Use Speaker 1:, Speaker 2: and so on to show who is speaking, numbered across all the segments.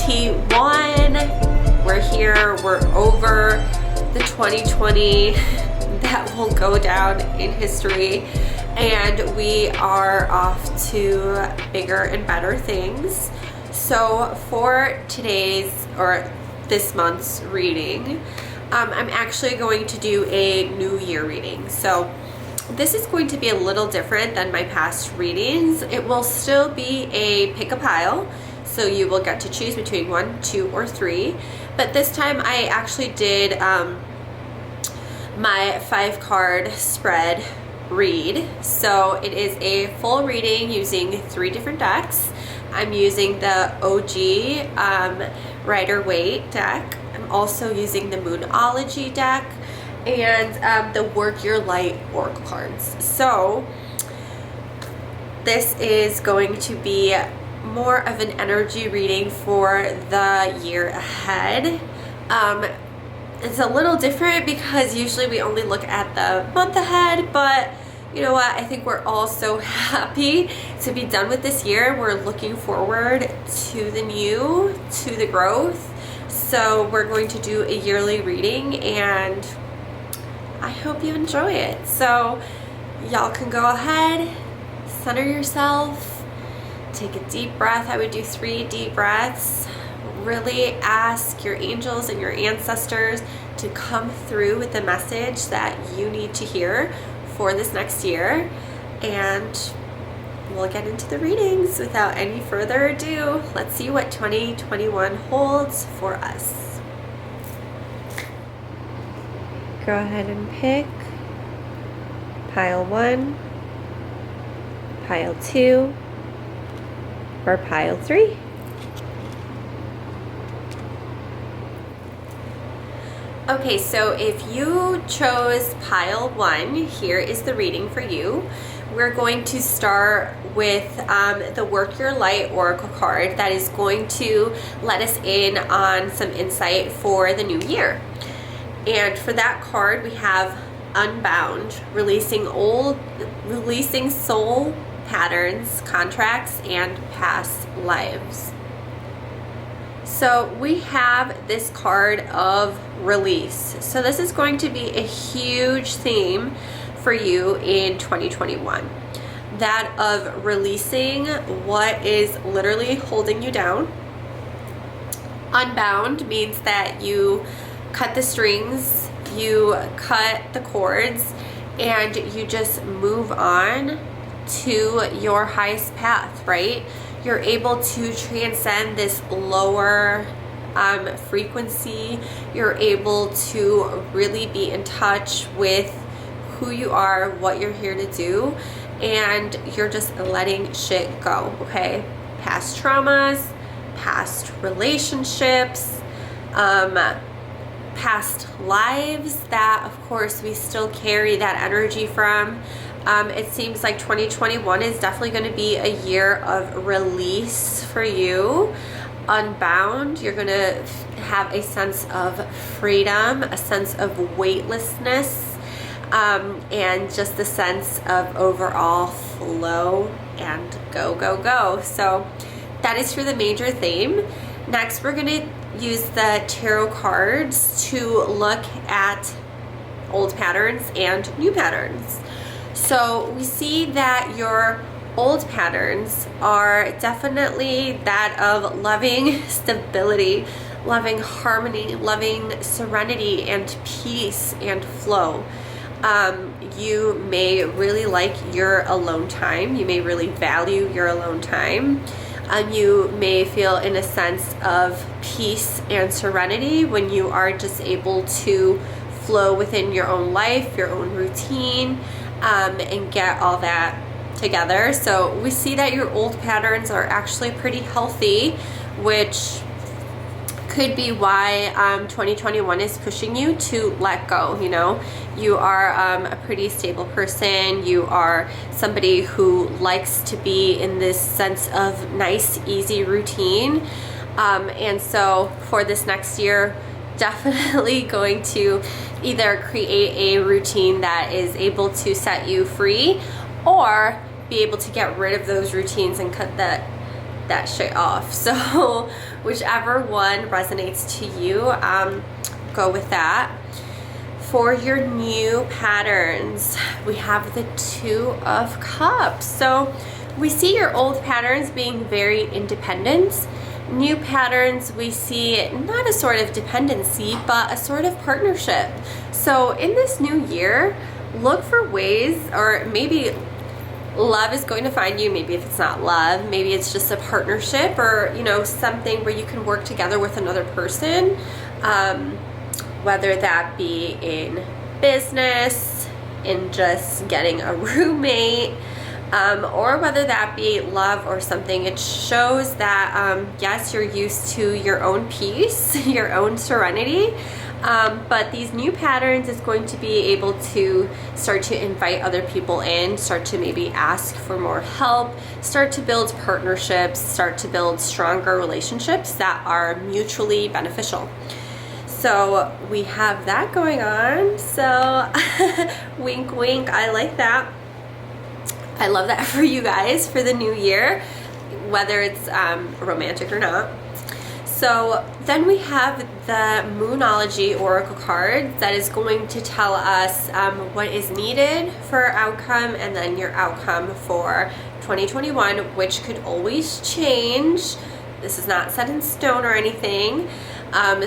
Speaker 1: 2021. We're here, we're over the 2020 that will go down in history, and we are off to bigger and better things. So for today's or this month's reading, I'm actually going to do a New Year reading. So this is going to be a little different than my past readings. It will still be a pick a pile, so you will get to choose between 1, 2, or 3. But this time I actually did my 5-card spread read. So it is a full reading using 3 different decks. I'm using the OG Rider-Waite deck. I'm also using the Moonology deck and the Work Your Light Oracle cards. So this is going to be more of an energy reading for the year ahead. It's a little different because usually we only look at the month ahead, but you know what? I think we're all so happy to be done with this year. We're looking forward to the new, to the growth. So we're going to do a yearly reading, and I hope you enjoy it. So y'all can go ahead, center yourself, take a deep breath. I would do 3 deep breaths. Really ask your angels and your ancestors to come through with the message that you need to hear for this next year. And we'll get into the readings without any further ado. Let's see what 2021 holds for us. Go ahead and pick pile 1, pile 2, or pile 3. Okay, so if you chose pile 1, here is the reading for you. We're going to start with the Work Your Light Oracle card that is going to let us in on some insight for the new year. And for that card, we have Unbound, releasing soul patterns, contracts, and past lives. So we have this card of release. So this is going to be a huge theme for you in 2021. That of releasing what is literally holding you down. Unbound means that you cut the strings, you cut the cords, and you just move on to your highest path, right? You're able to transcend this lower frequency. You're able to really be in touch with who you are, what you're here to do, and you're just letting shit go, okay? Past traumas, past relationships, past lives that, of course, we still carry that energy from. It seems like 2021 is definitely going to be a year of release for you. Unbound, you're going to have a sense of freedom, a sense of weightlessness, and just a sense of overall flow and go, go, go. So that is for the major theme. Next, we're going to use the tarot cards to look at old patterns and new patterns. So we see that your old patterns are definitely that of loving stability, loving harmony, loving serenity and peace and flow. You may really like your alone time. You may really value your alone time. You may feel in a sense of peace and serenity when you are just able to flow within your own life, your own routine, and get all that together. So we see that your old patterns are actually pretty healthy, which could be why 2021 is pushing you to let go. You know, you are a pretty stable person. You are somebody who likes to be in this sense of nice, easy routine. And so for this next year, definitely going to either create a routine that is able to set you free, or be able to get rid of those routines and cut that shit off. So whichever one resonates to you, go with that. For your new patterns, we have the Two of Cups. So we see your old patterns being very independent. New patterns, we see not a sort of dependency, but a sort of partnership. So in this new year, look for ways, or maybe love is going to find you. Maybe if it's not love, maybe it's just a partnership, or something where you can work together with another person, whether that be in business, in just getting a roommate, or whether that be love or something. It shows that yes, you're used to your own peace, your own serenity, but these new patterns is going to be able to start to invite other people in, start to maybe ask for more help, start to build partnerships, start to build stronger relationships that are mutually beneficial. So we have that going on. So wink, wink. I like that. I love that for you guys for the new year, whether it's romantic or not. So then we have the Moonology Oracle card that is going to tell us what is needed for our outcome, and then your outcome for 2021, which could always change. This is not set in stone or anything.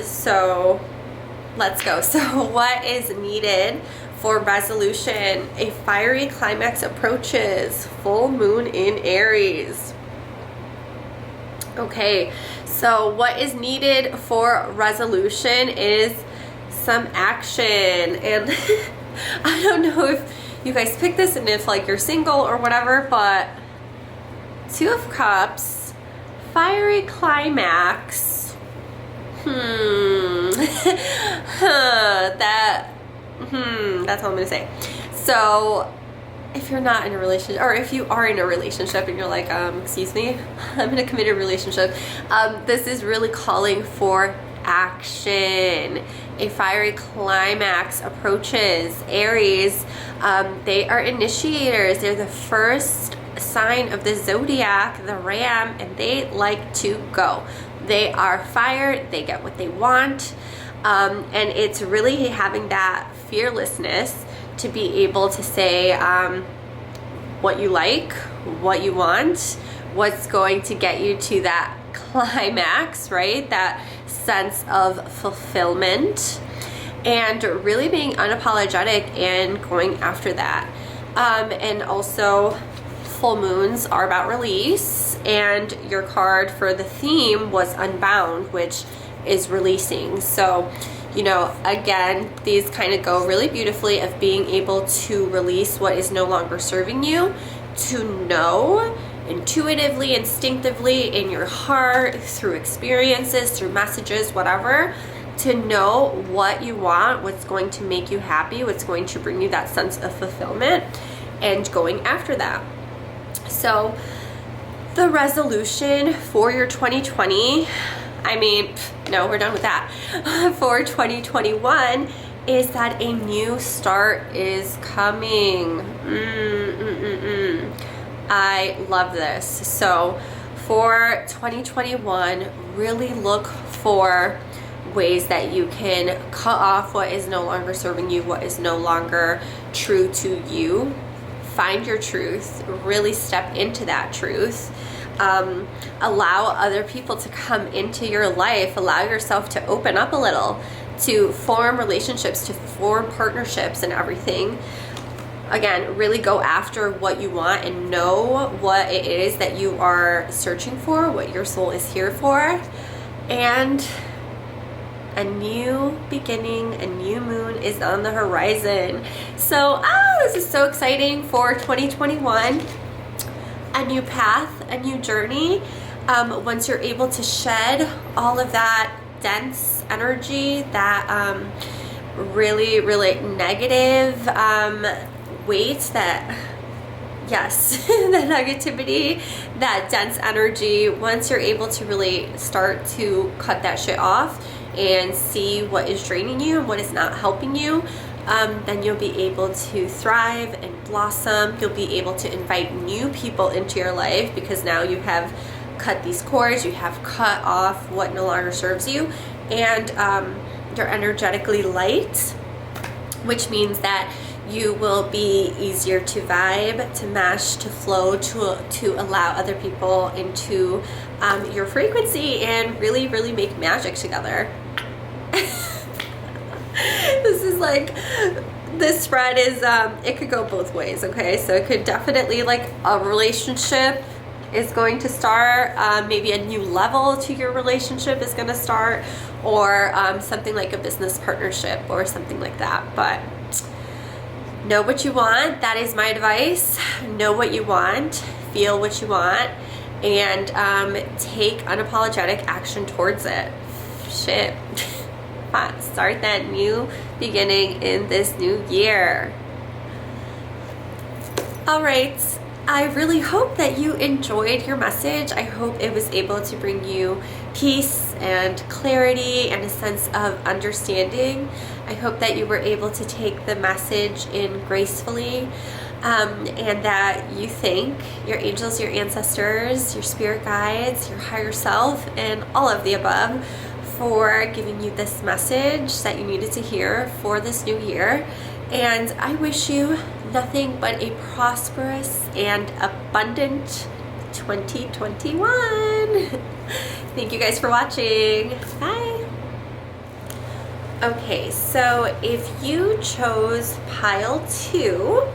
Speaker 1: So let's go. So what is needed for resolution? A fiery climax approaches. Full moon in Aries. Okay, so what is needed for resolution is some action. And I don't know if you guys picked this and if like you're single or whatever, but Two of Cups, fiery climax. That's all I'm gonna say. So if you're not in a relationship, or if you are in a relationship and you're like, excuse me, I'm in a committed relationship, this is really calling for action. A fiery climax approaches. Aries, they are initiators. They're the first sign of the zodiac, the ram, and they like to go. They are fire, they get what they want, and it's really having that fearlessness to be able to say what you like, what you want, what's going to get you to that climax, right? That sense of fulfillment, and really being unapologetic and going after that. And also, full moons are about release, and your card for the theme was Unbound, which is releasing. So again, these kind of go really beautifully of being able to release what is no longer serving you, to know intuitively, instinctively in your heart, through experiences, through messages, whatever, to know what you want, what's going to make you happy, what's going to bring you that sense of fulfillment, and going after that. So the resolution for your 2020, no, we're done with that. For 2021 is that a new start is coming. I love this. So for 2021, really look for ways that you can cut off what is no longer serving you, what is no longer true to you. Find your truth, really step into that truth. Allow other people to come into your life, allow yourself to open up a little, to form relationships, to form partnerships and everything. Again, really go after what you want and know what it is that you are searching for, what your soul is here for. And a new beginning, a new moon is on the horizon. So, this is so exciting for 2021. A new path, a new journey. Once you're able to shed all of that dense energy, that really, really negative weight, that, yes, the negativity, that dense energy, once you're able to really start to cut that shit off and see what is draining you and what is not helping you, then you'll be able to thrive and blossom. You'll be able to invite new people into your life because now you have cut these cords, you have cut off what no longer serves you, and you're energetically light, which means that you will be easier to vibe, to mesh, to flow, to allow other people into your frequency and really, really make magic together. This is like, this spread is, it could go both ways, okay? So it could definitely, like, a relationship is going to start, maybe a new level to your relationship is going to start, or something like a business partnership or something like that. But know what you want. That is my advice. Know what you want, feel what you want, and take unapologetic action towards it. Shit. Start that new beginning in this new year. All right. I really hope that you enjoyed your message. I hope it was able to bring you peace and clarity and a sense of understanding. I hope that you were able to take the message in gracefully, and that you thank your angels, your ancestors, your spirit guides, your higher self, and all of the above for giving you this message that you needed to hear for this new year. And I wish you nothing but a prosperous and abundant 2021. Thank you guys for watching. Bye. Okay, so if you chose pile 2,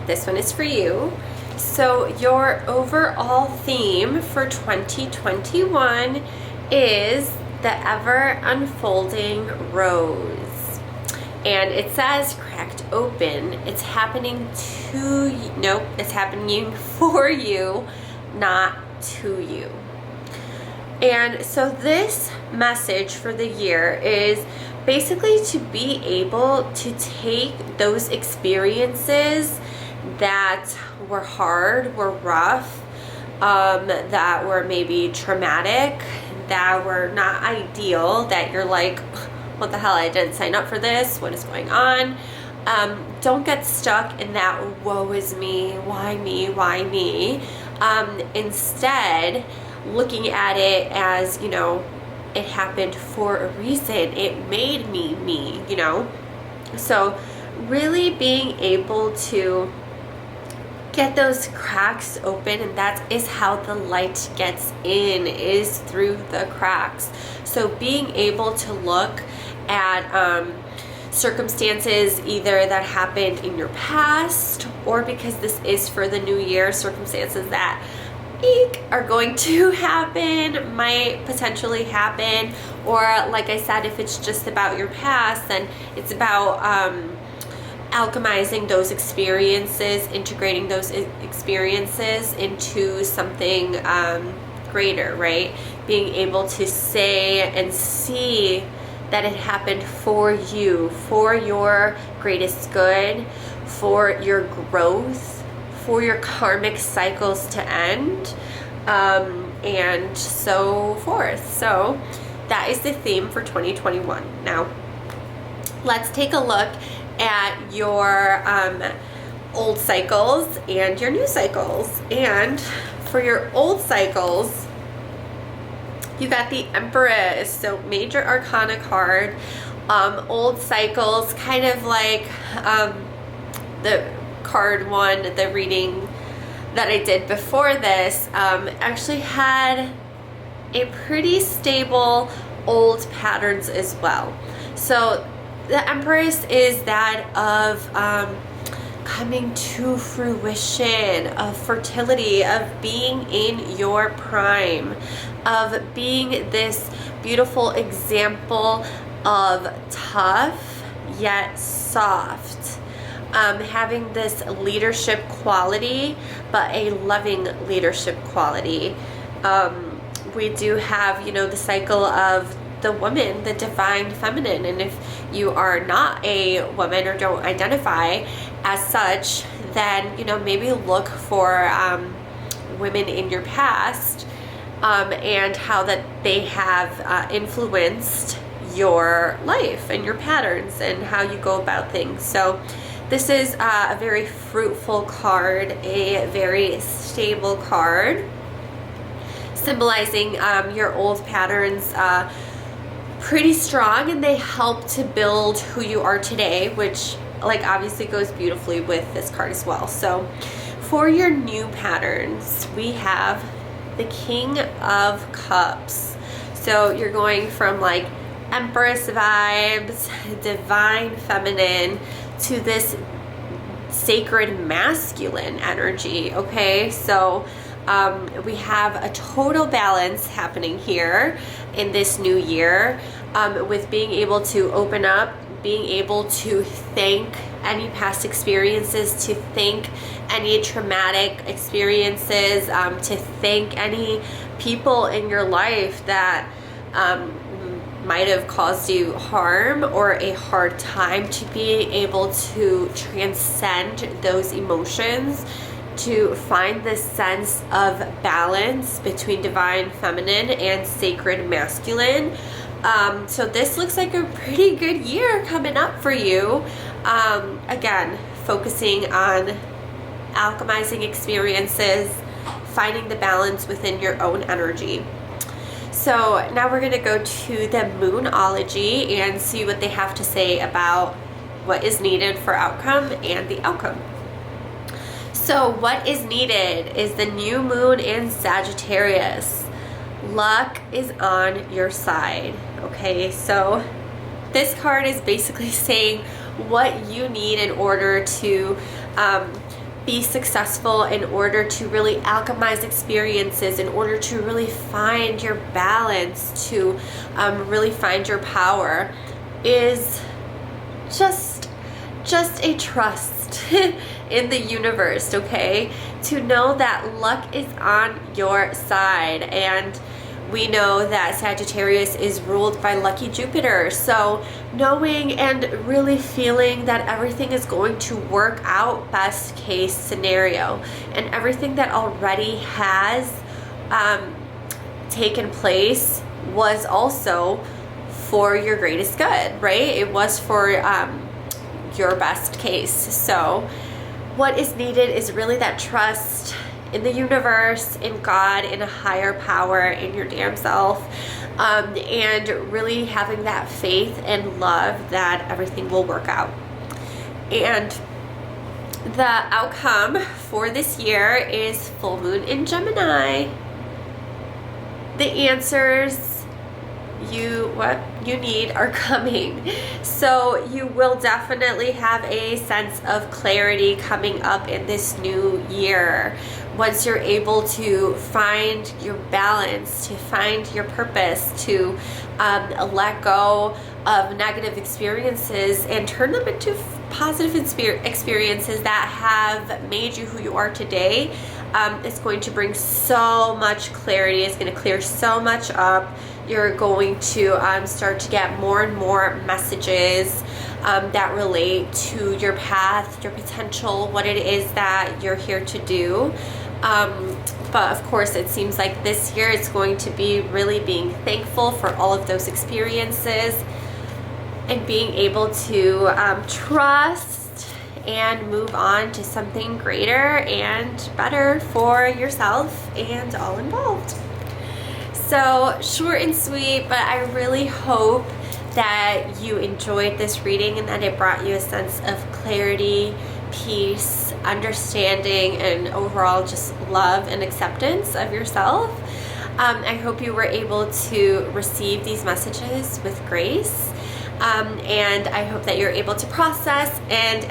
Speaker 1: this one is for you. So your overall theme for 2021 is the ever unfolding rose. And it says cracked open. It's happening to you. Nope, it's happening for you, not to you. And so this message for the year is basically to be able to take those experiences that were hard, were rough, that were maybe traumatic, that were not ideal, that you're like, what the hell, I didn't sign up for this, what is going on? Don't get stuck in that woe is me, why me, why me? Instead, looking at it as, you know, it happened for a reason, it made me me, you know? So really being able to get those cracks open, and that is how the light gets in, is through the cracks. So being able to look at circumstances either that happened in your past, or because this is for the new year, circumstances that are going to happen, might potentially happen, or like I said, if it's just about your past, then it's about alchemizing those experiences, integrating those experiences into something greater, right? Being able to say and see that it happened for you, for your greatest good, for your growth, for your karmic cycles to end, and so forth. So that is the theme for 2021. Now, let's take a look at your old cycles and your new cycles. And for your old cycles, you got the Empress, so major arcana card. Old cycles, kind of like the card one, the reading that I did before this, actually had a pretty stable old patterns as well. So the Empress is that of coming to fruition, of fertility, of being in your prime, of being this beautiful example of tough yet soft, having this leadership quality, but a loving leadership quality. We do have, you know, the cycle of the woman, the divine feminine, and if you are not a woman or don't identify as such, then, you know, maybe look for women in your past, and how that they have influenced your life and your patterns and how you go about things. So this is a very fruitful card, a very stable card, symbolizing your old patterns pretty strong, and they help to build who you are today, which like obviously goes beautifully with this card as well. So for your new patterns, we have the King of Cups. So you're going from like Empress vibes, divine feminine, to this sacred masculine energy, okay? So we have a total balance happening here in this new year, with being able to open up, being able to thank any past experiences, to thank any traumatic experiences, to thank any people in your life that might have caused you harm or a hard time, to be able to transcend those emotions, to find this sense of balance between divine feminine and sacred masculine. So this looks like a pretty good year coming up for you. Again, focusing on alchemizing experiences, finding the balance within your own energy. So now we're going to go to the Moonology and see what they have to say about what is needed for outcome and the outcome. So what is needed is the new moon in Sagittarius. Luck is on your side. Okay, so this card is basically saying what you need in order to be successful, in order to really alchemize experiences, in order to really find your balance, to really find your power, is just a trust in the universe, okay? To know that luck is on your side. And we know that Sagittarius is ruled by lucky Jupiter. So knowing and really feeling that everything is going to work out, best case scenario, and everything that already has taken place was also for your greatest good, right? It was for your best case. So what is needed is really that trust in the universe, in God, in a higher power, in your damn self, and really having that faith and love that everything will work out. And the outcome for this year is full moon in Gemini. The answers what you need are coming. So you will definitely have a sense of clarity coming up in this new year. Once you're able to find your balance, to find your purpose, to let go of negative experiences and turn them into positive experiences that have made you who you are today, it's going to bring so much clarity. It's going to clear so much up. You're going to start to get more and more messages that relate to your path, your potential, what it is that you're here to do. But of course, it seems like this year it's going to be really being thankful for all of those experiences and being able to trust and move on to something greater and better for yourself and all involved. So short and sweet, but I really hope that you enjoyed this reading and that it brought you a sense of clarity, peace, understanding, and overall just love and acceptance of yourself. I hope you were able to receive these messages with grace. And I hope that you're able to process and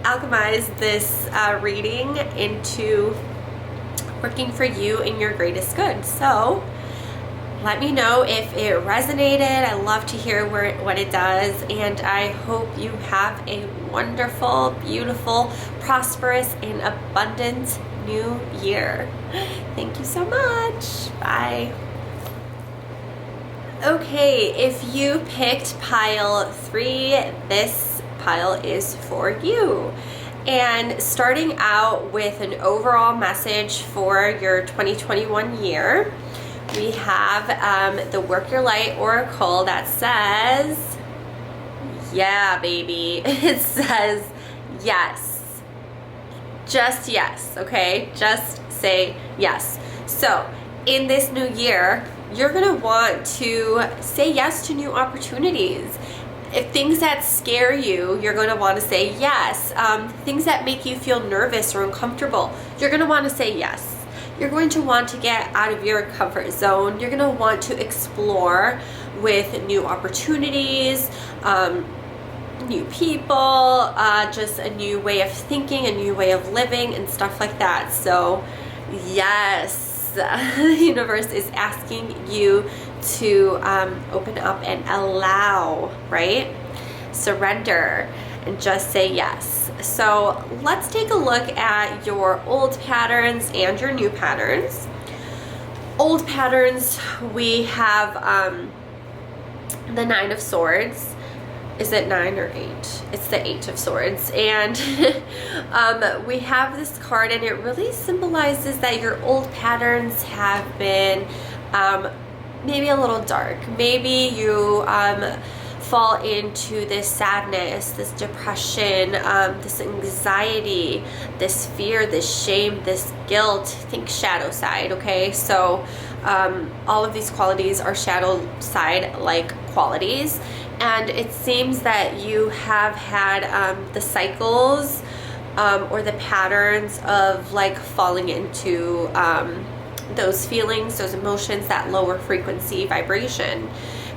Speaker 1: alchemize this reading into working for you in your greatest good. So let me know if it resonated. I love to hear what it does, and I hope you have a wonderful, beautiful, prosperous, and abundant new year. Thank you so much. Bye. Okay, if you picked pile 3, this pile is for you. And starting out with an overall message for your 2021 year, we have the Work Your Light Oracle that says, yeah, baby. It says yes. Just yes, okay? Just say yes. So in this new year, you're gonna want to say yes to new opportunities. If things that scare you, you're going to want to say yes. Things that make you feel nervous or uncomfortable, you're going to want to say yes. You're going to want to get out of your comfort zone. You're going to want to explore with new opportunities, new people, just a new way of thinking, a new way of living, and stuff like that. So yes, the universe is asking you to open up and allow, right? Surrender and just say yes. So let's take a look at your old patterns and your new patterns. Old patterns, we have the 9 of Swords. Is it 9 or 8? It's the 8 of Swords. And we have this card, and it really symbolizes that your old patterns have been maybe a little dark. Maybe you fall into this sadness, this depression, this anxiety, this fear, this shame, this guilt. Think shadow side, okay? So all of these qualities are shadow side like qualities. And it seems that you have had the cycles or the patterns of like falling into those feelings, those emotions, that lower frequency vibration.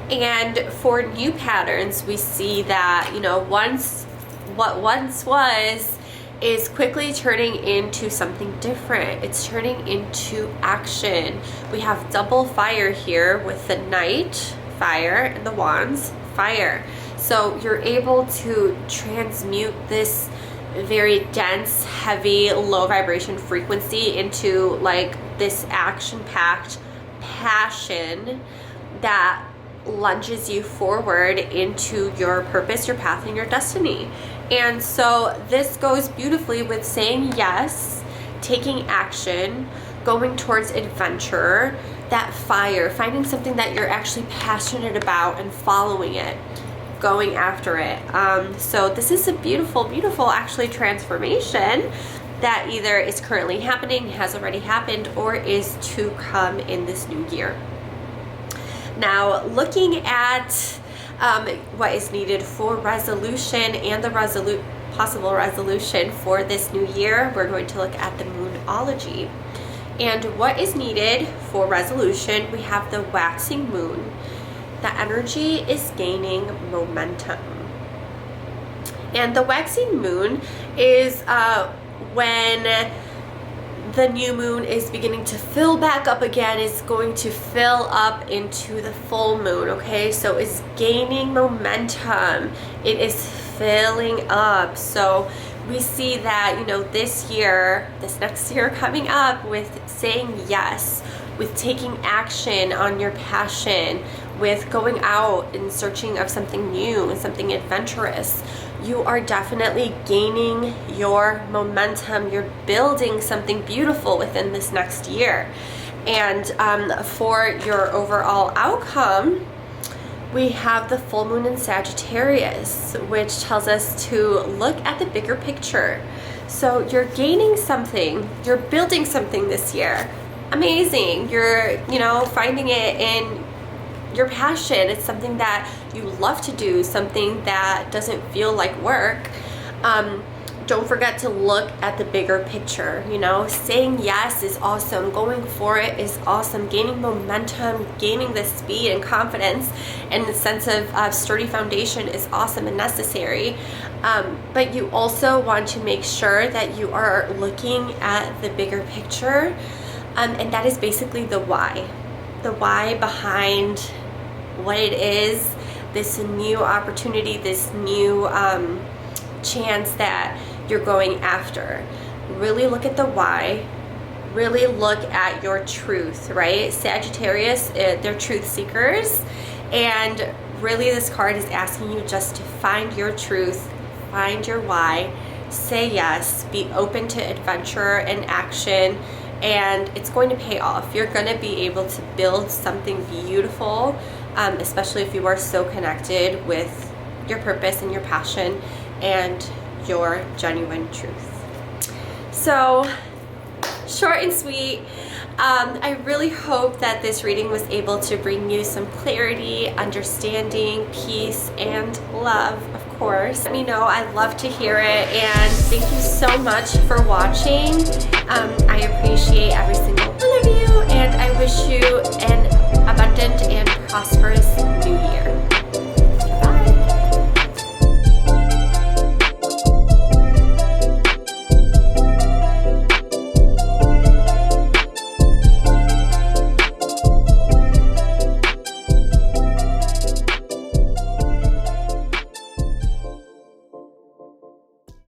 Speaker 1: And for new patterns, we see that, you know, what once was is quickly turning into something different. It's turning into action. We have double fire here with the Knight, fire, and the Wands, fire. So you're able to transmute this very dense, heavy, low vibration frequency into like this action-packed passion that lunges you forward into your purpose, your path, and your destiny. And so this goes beautifully with saying yes, taking action, going towards adventure, that fire, finding something that you're actually passionate about and following it, going after it. So this is a beautiful, beautiful actually transformation that either is currently happening, has already happened, or is to come in this new year. Now, looking at what is needed for resolution and the possible resolution for this new year, we're going to look at the Moonology. And what is needed for resolution, we have the waxing moon. The energy is gaining momentum. And the waxing moon is when the new moon is beginning to fill back up again. It's going to fill up into the full moon, okay? So it's gaining momentum. It is filling up. So we see that, you know, this next year coming up, with saying yes, with taking action on your passion, with going out and searching of something new and something adventurous, you are definitely gaining your momentum. You're building something beautiful within this next year. And for your overall outcome, we have the full moon in Sagittarius, which tells us to look at the bigger picture. So you're gaining something, you're building something this year. Amazing. You're, you know, finding it in your passion. It's something that you love to do, something that doesn't feel like work. Don't forget to look at the bigger picture. You know, saying yes is awesome. Going for it is awesome. Gaining momentum, gaining the speed and confidence and the sense of sturdy foundation is awesome and necessary. But you also want to make sure that you are looking at the bigger picture. And that is basically the why. The why behind what it is, this new opportunity, this new chance that you're going after. Really look at the why. Really look at your truth, right? Sagittarius, they're truth seekers. And really this card is asking you just to find your truth, find your why, say yes, be open to adventure and action, and it's going to pay off. You're going to be able to build something beautiful, especially if you are so connected with your purpose and your passion and your genuine truth. So short and sweet. I really hope that this reading was able to bring you some clarity, understanding, peace, and love, of course. Let me know. I'd love to hear it, and thank you so much for watching. I appreciate every single one of you, and I wish you an abundant and prosperous new year.